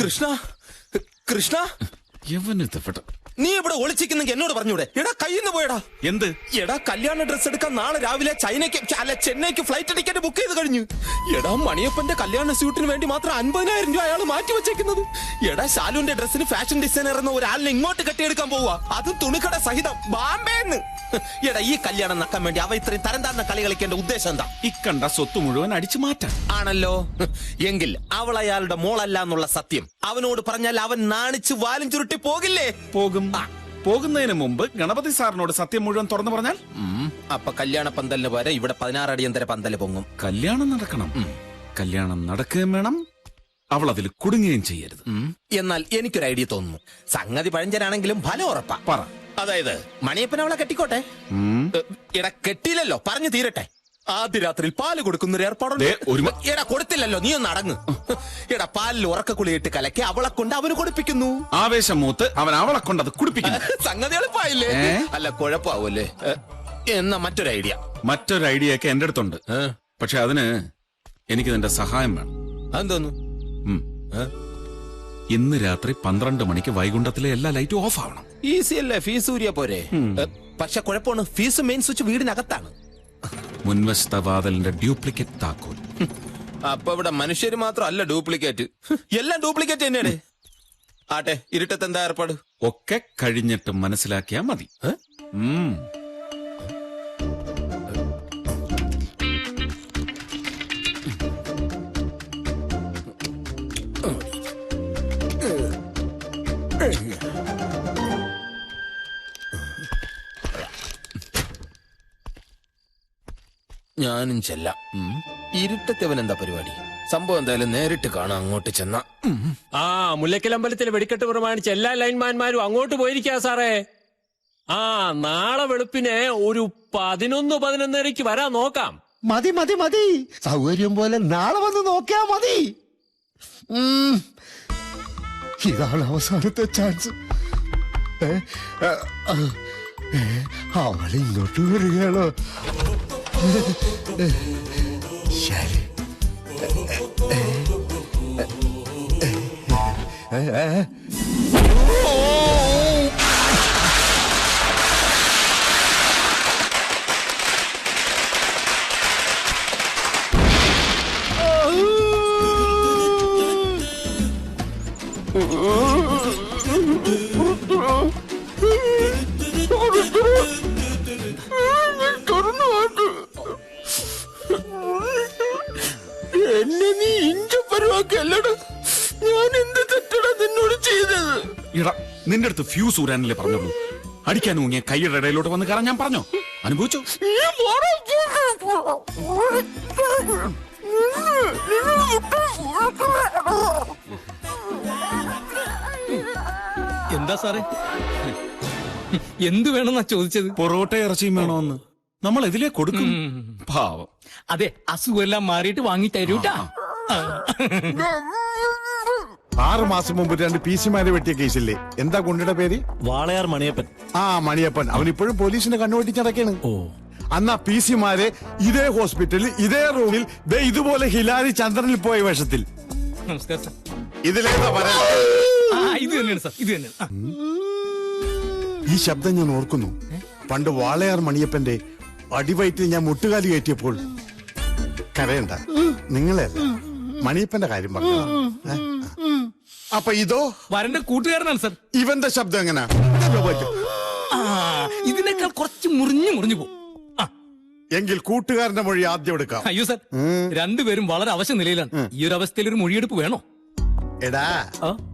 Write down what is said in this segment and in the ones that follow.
കൃഷ്ണ കൃഷ്ണ നീ ഇവിടെ ഒളിച്ചിരിക്കുന്നെങ്കിൽ എന്നോട് പറഞ്ഞൂടെ? എടാ കയ്യിന്ന് പോയടാ. എന്ത്? എടാ കല്യാണ ഡ്രസ് എടുക്കാൻ നാളെ രാവിലെ ചെന്നൈക്ക് ഫ്ലൈറ്റ് ടിക്കറ്റ് ബുക്ക് ചെയ്ത് കഴിഞ്ഞു. എടാ മണിയപ്പന്റെ കല്യാണ സ്യൂട്ടിന് വേണ്ടി മാത്രം 50,000 രൂപ അയാൾ മാറ്റി വെച്ചേക്കുന്നത്. എടാ ശാലുവിന്റെ ഡ്രസ്സിന് ഫാഷൻ ഡിസൈനർ എന്ന ഒരാളിനെ ഇങ്ങോട്ട് കെട്ടിയെടുക്കാൻ പോവാ, അത് തുണിക്കട സഹിതം ബാംബേന്ന്. എടാ ഈ കല്യാണം നടക്കാൻ വേണ്ടി അവ ഇത്രയും തരം താഴ്ന്ന കളി കളിക്കേണ്ട ഉദ്ദേശം എന്താ? ഇക്കണ്ട സ്വത്ത് മുഴുവൻ അടിച്ചു മാറ്റാൻ ആണല്ലോ. എങ്കിൽ അവൾ അയാളുടെ മോളല്ല എന്നുള്ള സത്യം അവനോട് പറഞ്ഞാൽ അവൻ നാണിച്ച് വാലും ചുരുട്ടി പോകില്ലേ? പോകും. പോകുന്നതിന് മുമ്പ് ഗണപതി സാറിനോട് സത്യം മുഴുവൻ തുറന്നു പറഞ്ഞാൽ അപ്പൊ കല്യാണ പന്തലിന് പോരെ ഇവിടെ 16 അടിയന്തര പന്തല് പൊങ്ങും. കല്യാണം നടക്കണം. കല്യാണം നടക്കുകയും വേണം, അവൾ അതിൽ കുടുങ്ങുകയും ചെയ്യരുത്. എന്നാൽ എനിക്കൊരു ഐഡിയ തോന്നുന്നു. സംഗതി പഴഞ്ചനാണെങ്കിലും ഫലം ഉറപ്പാ. പറ. അതായത് മണിയപ്പൻ അവളെ കെട്ടിക്കോട്ടെ. എടാ കെട്ടിയില്ലല്ലോ, പറഞ്ഞു തീരട്ടെ. ആദ്യ രാത്രിയിൽ പാല് കൊടുക്കുന്നൊരു ഏർപ്പാടുണ്ട്. എടാ കൊടുത്തില്ലല്ലോ, നീ ഒന്ന് അടങ്ങ്. എടാ പാലിൽ ഉറക്കക്കുളിയിട്ട് കലക്കി അവളെ കൊണ്ട് അവന് കൊടുപ്പിക്കുന്നു. ആവേശം മൂത്ത് അവൻ അവളെ കൊണ്ട് അത് കുടിപ്പിക്കുന്നു. സംഗതി എളുപ്പമായില്ലേ? അല്ല കുഴപ്പമാവൂല്ലേ? എന്നാ മറ്റൊരു ഐഡിയ ഒക്കെ എന്റെ അടുത്തുണ്ട്. പക്ഷെ അതിന് എനിക്ക് നിന്റെ സഹായം വേണം. അതെന്തോന്നു? ഇന്ന് രാത്രി 12 മണിക്ക് വൈകുണ്ഠത്തിലെ എല്ലാ ലൈറ്റും ഓഫ് ആവണം. ഈസി അല്ലേ? ഫീസ് ഊരിയ പോരെ. പക്ഷെ കുഴപ്പമാണ്, ഫീസ് മെയിൻ സ്വിച്ച് വീടിനകത്താണ്. മുൻവശത്തെ വാതിലിന്റെ ഡ്യൂപ്ലിക്കേറ്റ് താക്കോൽ. അപ്പൊ ഇവിടെ മനുഷ്യര് മാത്രമല്ല ഡ്യൂപ്ലിക്കേറ്റ്, എല്ലാം ഡ്യൂപ്ലിക്കേറ്റ് തന്നെയാണ്. ആട്ടെ, ഇരുട്ടത്ത് എന്താ ഏർപ്പാട്? ഒക്കെ കഴിഞ്ഞിട്ട് മനസ്സിലാക്കിയാ മതി. ഞാനും ചെല്ലാം. ഇരുട്ടത്തവൻ എന്താ പരിപാടി? സംഭവം എന്തായാലും നേരിട്ട് കാണാം. അങ്ങോട്ട് ചെന്ന മുല്ലക്കലമ്പലത്തിലെ വെടിക്കെട്ട് പ്രമാണിച്ച് എല്ലാ ലൈൻമാൻമാരും അങ്ങോട്ട് പോയിരിക്കാ സാറേ. നാളെ വെളുപ്പിനെ ഒരു 11-11:30 വരാൻ നോക്കാം. മതി മതി മതി, സൗകര്യം പോലെ നാളെ വന്ന് നോക്കിയാ മതി. ഇതാണ് അവസാനത്തെ ചാൻസ്. അവൾ ഇങ്ങോട്ട് വരികയാണോ? ശരി. എന്നെ നീ ഇഞ്ചപ്പരുവാക്കല്ലട. ഞാൻ എന്ത് തെറ്റടാ നിന്നോട് ചെയ്തത്? ഇടാ, നിന്റെ അടുത്ത് ഫ്യൂസ് ഊരാനല്ലേ പറഞ്ഞുള്ളൂ. അടിക്കാൻ ഊങ്ങിയ കൈയുടെ ഇടയിലോട്ട് വന്ന് കയറാൻ ഞാൻ പറഞ്ഞോ? അനുഭവിച്ചോ? എന്താ സാറേ, എന്ത് വേണമെന്നാ ചോദിച്ചത്? പൊറോട്ട ഇറച്ചിയും വേണോന്ന്. നമ്മൾ ഇതിലേ കൊടുക്കും. പാവം. അതെ, അസുഖമെല്ലാം മാറിയിട്ട് വാങ്ങി തരൂട്ടാ. 6 മാസം മുമ്പ് 2 PC-മാരെ വെട്ടിയ കേസില്ലേ, എന്താ കൊണ്ടിയുടെ പേര്? വാളയാർ മണിയപ്പൻ. മണിയപ്പൻ. അവൻ ഇപ്പോഴും പോലീസിന്റെ കണ്ണുവെട്ടിച്ച് നടക്കാണ്. അന്നാ PC-മാരെ ഇതേ ഹോസ്പിറ്റലിൽ ഇതേ റൂമിൽ ഇതുപോലെ ഹിലാരി ചന്ദ്രനിൽ പോയ വേഷത്തിൽ. നമസ്കാരം സാർ. ഇതിലേതാ പറയാ? ഇത് തന്നെയാണ് സാർ, ഇത് തന്നെ. ഈ ശബ്ദം ഞാൻ ഓർക്കുന്നു. പണ്ട് വാളയാർ മണിയപ്പന്റെ അടിവയറ്റിൽ ഞാൻ മുട്ടുകാലി കയറ്റിയപ്പോൾ. കരയണ്ട, നിങ്ങളെ മണിയപ്പന്റെ കാര്യം പറഞ്ഞു. അപ്പൊ ഇതോ വരന്റെ കൂട്ടുകാരനാണ് സാർ. ഇവന്റെ ശബ്ദം എങ്ങനാ? ഇതിനേക്കാൾ കുറച്ച് മുറിഞ്ഞു പോകും. എങ്കിൽ കൂട്ടുകാരന്റെ മൊഴി ആദ്യം എടുക്കാം. അയ്യോ സാർ, രണ്ടുപേരും വളരെ അവശ നിലയിലാണ്. ഈ ഒരു അവസ്ഥയിൽ ഒരു മൊഴിയെടുപ്പ് വേണോ? എടാ,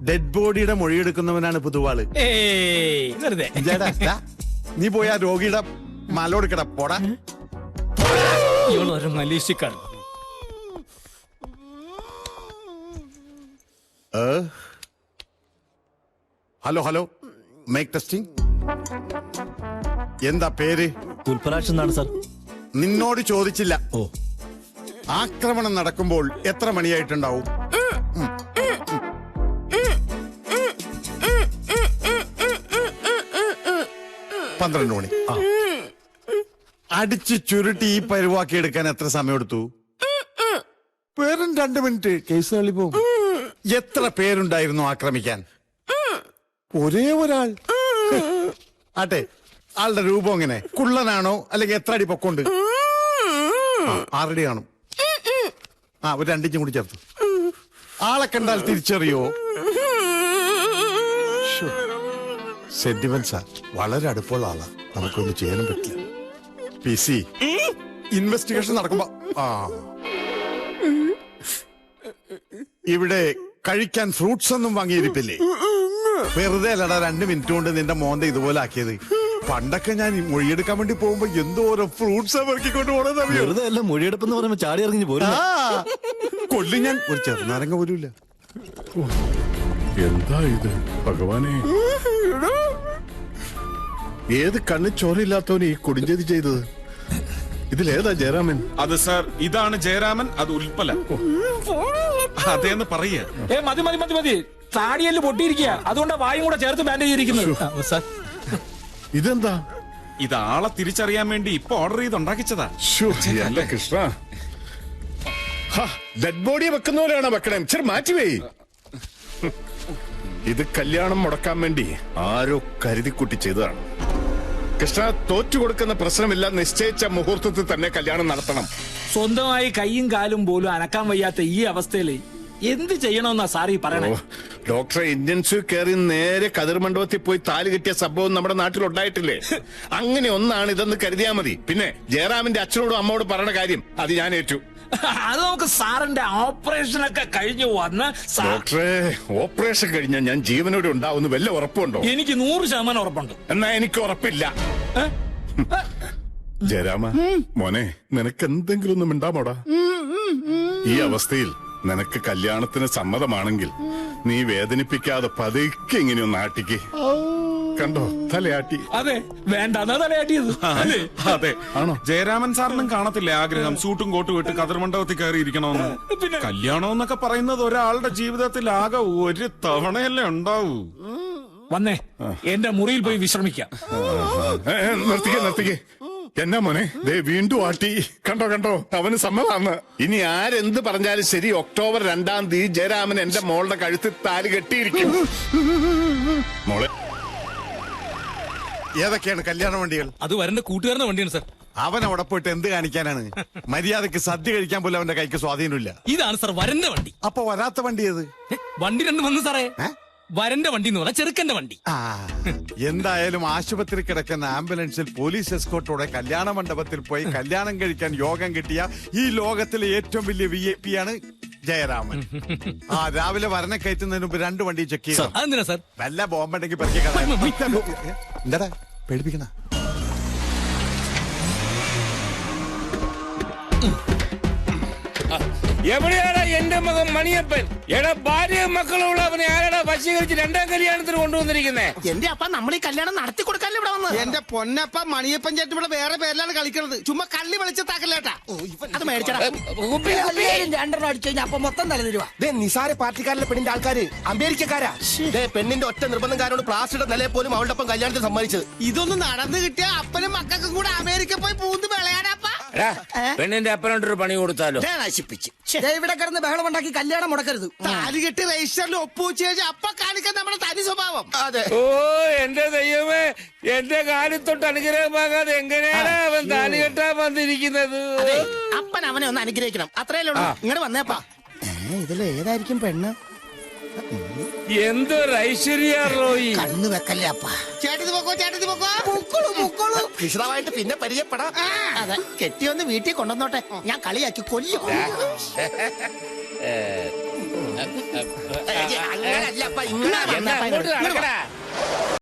ഡെഡ് ബോഡിയുടെ മൊഴിയെടുക്കുന്നവനാണ് പുതുവാള്. വെറുതെ. നീ പോയാ രോഗിയുടെ മലോടുക്കട പോടാ. ഇവളൊരു മലേഷ്യക്കാരൻ. Hello, mike testing. എന്താ പേര്? പുൽപ്പരാജ് എന്നാണ് സാർ. നിന്നോട് ചോദിച്ചില്ല. ആക്രമണം നടക്കുമ്പോൾ എത്ര മണിയായിട്ടുണ്ടാവും? 12 മണി. അടിച്ച് ചുരുട്ടി ഈ പരുവാക്കി എടുക്കാൻ എത്ര സമയം എടുത്തു? വെറും 2 മിനിറ്റ്. കേസ് തള്ളി പോകും. എത്ര പേരുണ്ടായിരുന്നു ആക്രമിക്കാൻ? ഒരേ ഒരാൾ. ആട്ടെ, ആളുടെ രൂപം എങ്ങനെ? കുള്ളനാണോ അല്ലെങ്കിൽ എത്ര അടി പൊക്കമുണ്ട്? 6 അടി കാണും. ഒരു 2 ഇഞ്ചും കൂടി ചേർത്തു. ആളെ കണ്ടാൽ തിരിച്ചറിയോ? സെന്റിമെന്റ്സാ. വളരെ അടുപ്പമുള്ള ആളാ. നമുക്കൊന്നും ചെയ്യാനും പറ്റില്ല. PC ഇൻവെസ്റ്റിഗേഷൻ നടക്കുമ്പോ ഇവിടെ കഴിക്കാൻ ഫ്രൂട്ട്സ് ഒന്നും വാങ്ങിയിരിപ്പില്ലേ? വെറുതെ അല്ലടാ 2 മിനിറ്റ് കൊണ്ട് നിന്റെ മോന്ത ഇതുപോലെ ആക്കിയത്. പണ്ടൊക്കെ ഞാൻ മൊഴിയെടുക്കാൻ വേണ്ടി പോകുമ്പോ എന്തോരം ഫ്രൂട്ട്സ് പെറുക്കിക്കൊണ്ട് പോണെന്ന് അറിയോ? വെറുതെ അല്ല, മൊഴിയെടുപ്പെന്ന് പറയുമ്പോ ചാടി ഇറങ്ങി പോരും. കൊല്ലി ഞാൻ ഒരു ചെറുനാരങ്ങ പോലുമില്ല. എന്താ ഇത് ഭഗവാനെ? ഏത് കണ്ണ് ചോരയില്ലാത്തവന് ഈ കൊടിഞ്ചേരി ചെയ്തത്? ഇതിലേതാ ജയരാമൻ? അത് സാർ, ഇതാണ് ജയരാമൻ, അത് ഉൽപ്പല. അതേന്ന് പറയുക. മതി മതി മതി മതി, താടിയല് പൊട്ടിയിരിക്കുക, അതുകൊണ്ട് വായും കൂടെ ചേർത്ത് ബാൻഡ് ചെയ്തിരിക്കുന്നത്. സാർ, ഇതെന്താ? ഇത് ആളെ തിരിച്ചറിയാൻ വേണ്ടി ഇപ്പൊ ഓർഡർ ചെയ്ത് ഉണ്ടാക്കിച്ചതാ. എന്റെ കൃഷ്ണ, ഡെഡ് ബോഡിയെ വെക്കുന്ന പോലെയാണോ വെക്കണേ? ഇച്ചിരി മാറ്റിവേ. ഇത് കല്യാണം മുടക്കാൻ വേണ്ടി ആരോ കരുതിക്കുട്ടി ചെയ്തതാണ്. കൃഷ്ണ, തോറ്റു കൊടുക്കുന്ന പ്രശ്നമില്ല. നിശ്ചയിച്ച മുഹൂർത്തത്തിൽ തന്നെ കല്യാണം നടത്തണം. സ്വന്തമായി കൈയും കാലും പോലും അനക്കാൻ വയ്യാത്ത ഈ അവസ്ഥയില് എന്ത് ചെയ്യണമെന്നാ സാറി പറയണേ? ഡോക്ടറെ, ഇന്റൻസീവ് കെയറിൽ നേരെ കതിർ മണ്ഡപത്തിൽ പോയി താലി കിട്ടിയ സംഭവം നമ്മുടെ നാട്ടിൽ ഉണ്ടായിട്ടില്ലേ? അങ്ങനെ ഒന്നാണ് ഇതെന്ന് കരുതിയാ മതി. പിന്നെ ജയറാമിന്റെ അച്ഛനോടും അമ്മോടും പറയണ കാര്യം അത് ഞാൻ ഏറ്റു. അത് നമുക്ക് സാറിന്റെ ഓപ്പറേഷൻ ഒക്കെ കഴിഞ്ഞു വന്ന് ഡോക്ടറെ, ഓപ്പറേഷൻ കഴിഞ്ഞാൽ ഞാൻ ജീവനോടെ ഉണ്ടാവുന്ന വല്ല ഉറപ്പുണ്ടോ? എനിക്ക് 100% ഉറപ്പുണ്ട്. എന്നാ എനിക്ക് ഉറപ്പില്ല. ജയരാമ മോനെ, നിനക്ക് എന്തെങ്കിലും ഒന്നും മിണ്ടാമോടാ? ഈ അവസ്ഥയിൽ നിനക്ക് കല്യാണത്തിന് സമ്മതമാണെങ്കിൽ നീ വേദനിപ്പിക്കാതെ പതുക്കെ ഇങ്ങനെയൊന്ന് ആട്ടിക്ക്. കണ്ടോ, തലയാട്ടി. അതെ, വേണ്ട തലയാട്ടിയത്. അതെ, ആണോ? ജയരാമൻ സാറിനും കാണത്തില്ലേ ആഗ്രഹം സൂട്ടും കോട്ടും ഇട്ട് കതിർമണ്ഡപത്തിൽ കയറി ഇരിക്കണമെന്ന്? പിന്നെ കല്യാണം എന്നൊക്കെ പറയുന്നത് ഒരാളുടെ ജീവിതത്തിൽ ആകെ ഒരു തവണയല്ലേ ഉണ്ടാവൂ. വന്നേ, എന്റെ മുറിയിൽ പോയി വിശ്രമിക്കാം. നിർത്തിക്കേ. എന്നാ മോനെ, ദേ വീണ്ടും ആട്ടി. കണ്ടോ കണ്ടോ, അവന് സമ്മതമാണ്. ഇനി ആരെന്ത് പറഞ്ഞാലും ശരി, ഒക്ടോബർ 2-ാം തീയതി ജയരാമൻ എന്റെ മോളുടെ കഴുത്തിൽ താലി കെട്ടിയിരിക്കും. മോളെ, ഏതൊക്കെയാണ് കല്യാണ വണ്ടികൾ? അത് വരന്റെ കൂട്ടുകാരന്റെ വണ്ടിയാണ് സാർ. അവൻ അവിടെ പോയിട്ട് എന്ത് കാണിക്കാനാണ്? മര്യാദക്ക് സദ്യ കഴിക്കാൻ പോലും അവന്റെ കൈക്ക് സ്വാധീനമില്ല. ഇതാണ് സാർ വരന്റെ വണ്ടി. അപ്പൊ വരാത്ത വണ്ടി ഏത്? വണ്ടി 2 വന്നു സാറേ. വരന്റെ വണ്ടി എന്ന് പറഞ്ഞാൽ ചെറുക്കന്റെ വണ്ടി. എന്തായാലും ആശുപത്രി കിടക്കുന്ന ആംബുലൻസിൽ പോലീസ് എസ്കോർട്ടോടെ കല്യാണ മണ്ഡപത്തിൽ പോയി കല്യാണം കഴിക്കാൻ യോഗം കിട്ടിയ ഈ ലോകത്തിലെ ഏറ്റവും വലിയ VIP ആണ് ജയരാമൻ. രാവിലെ വരനെ കയറ്റുന്നതിന് മുമ്പ് 2 വണ്ടി ചെക്ക് ചെയ്യും. അതെന്തിനാ സാർ? വല്ല ബോംബുണ്ടെങ്കിൽ എന്താടാ പേടിപ്പിക്കണ? എവിടെയാടാ എന്റെ മകൻ മണിയപ്പൻ? എടാ, ഭാര്യയും മക്കളും അവനെ ആരാടാ വശീകരിച്ച് 2-ാം കല്യാണത്തിന് കൊണ്ടുവന്നിരിക്കുന്നേ? എന്റെ അപ്പ നമ്മൾ ഈ കല്യാണം നടത്തി കൊടുക്കാല്ലേ ഇവിടെ വന്ന്? എന്റെ പൊന്നപ്പ, മണിയപ്പൻ ചേട്ടൻ ഇവിടെ വേറെ പേരിലാണ് കളിക്കുന്നത്. ചുമ്മാ കള്ളി വെളിച്ചത്താക്കല്ലേട്ടാ. അത് മേടിച്ചടാ. 2 അടിച്ചു കഴിഞ്ഞാൽ അപ്പൊ മൊത്തം തലതിരുവാ. നിസാര പാർട്ടിക്കാരിലെ പെണ്ണിന്റെ ആൾക്കാര് അമേരിക്കക്കാരാ. പെണ്ണിന്റെ ഒറ്റ നിർബന്ധക്കാരോട് പ്ലാസ്റ്റിയുടെ നിലയെ പോലും അവളുടെ ഒപ്പം കല്യാണത്തിന് സമ്മതിച്ചത്. ഇതൊന്നും നടന്നു കിട്ടിയ അപ്പനും മക്കൾക്കും കൂടെ അമേരിക്ക പോയി പൂന്ത് വിളയാടാപ്പ. പെണ്ണിന്റെ അപ്പനോട്ടൊരു പണി കൊടുത്താലോ? നശിപ്പിച്ച് ഇവിടെ കിടന്ന് ബഹളം ഉണ്ടാക്കി കല്യാണം മുടക്കരുത്. താലി കെട്ടി രജിസ്റ്ററിൽ ഒപ്പുവെച്ച് കഴിഞ്ഞാൽ അപ്പ കാണിക്കാൻ നമ്മുടെ തനി സ്വഭാവം. അതെ. ഓ എന്റെ ദൈവമേ, എന്റെ കാലിത്തൊട്ട് അനുഗ്രഹമാകാതെ എങ്ങനെയാണ് അവൻ താലി കെട്ടാൻ വന്നിരിക്കുന്നത്? അപ്പൻ അവനെ ഒന്ന് അനുഗ്രഹിക്കണം, അത്രയല്ലേ ഉള്ളൂ. ഇങ്ങോട്ട് വന്നേപ്പാ. ഇതിൽ ഏതായിരിക്കും പെണ്ണ്? എന്തൊരു ഐശ്വര്യ റോയി. കണ്ണു വെക്കല്ലേ അപ്പ. ചേട്ടത് പൊക്കോ, ചേട്ടത് പൊക്കോ. വിശദമായിട്ട് പിന്നെ പരിചയപ്പെടാം. അതെ, കെട്ടിയൊന്ന് വീട്ടിൽ കൊണ്ടുവന്നോട്ടെ, ഞാൻ കളിയാക്കി കൊല്ലും. എന്നാ അങ്ങോട്ട് നടക്കടാ.